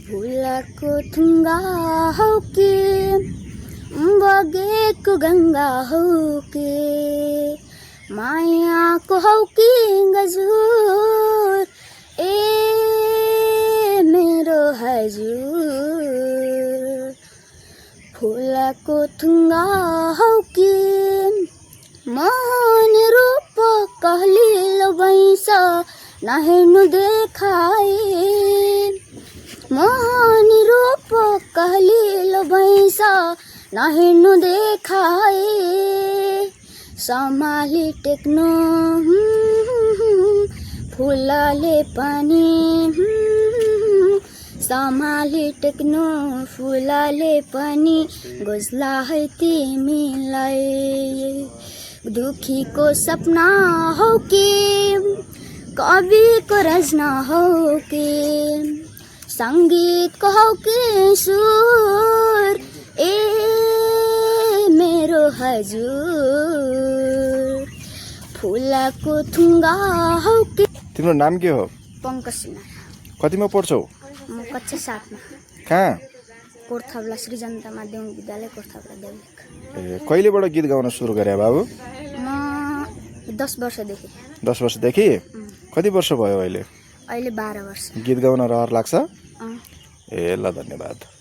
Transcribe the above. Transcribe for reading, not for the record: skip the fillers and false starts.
फुलको थुङ्गा हौ के बगेको गङ्गा हौ के मायाको हौ कि गजुर ए मेरो हजुर फुलको थुङ्गा हौ कि मन रूप कहलिलो भैँस नहेर्नु देखाए मोहन रूप कहलिलो भैँस नहेर्नु देखाए सम्हाली टेक्नु फुलले पनि सम्हाली टेक्नु फुलले पनि गोज्ला है तिमीलाई दुखीको सपना हौ कि कविको रचना हौ कि सङ्गीतको हौ कि सुर ए मेरो हजुर फुलको थुङ्गा हौ कि। तिम्रो नाम के हो? पङ्कज सिन्हा। कतिमा पढ्छौ? म कक्षा 7 मा। कहाँ? कोर्थाबला श्री जनता माध्यमिक विद्यालय कोर्थाबला देउलेख। ए कहिलेबाट गीत गाउन सुरु गरे बाबु? म 10 वर्षदेखि। 10 वर्षदेखि? कति वर्ष भयो अहिले? अहिले 12 वर्ष। गीत गाउन रहर लाग्छ? अँ। ए ल धन्यवाद।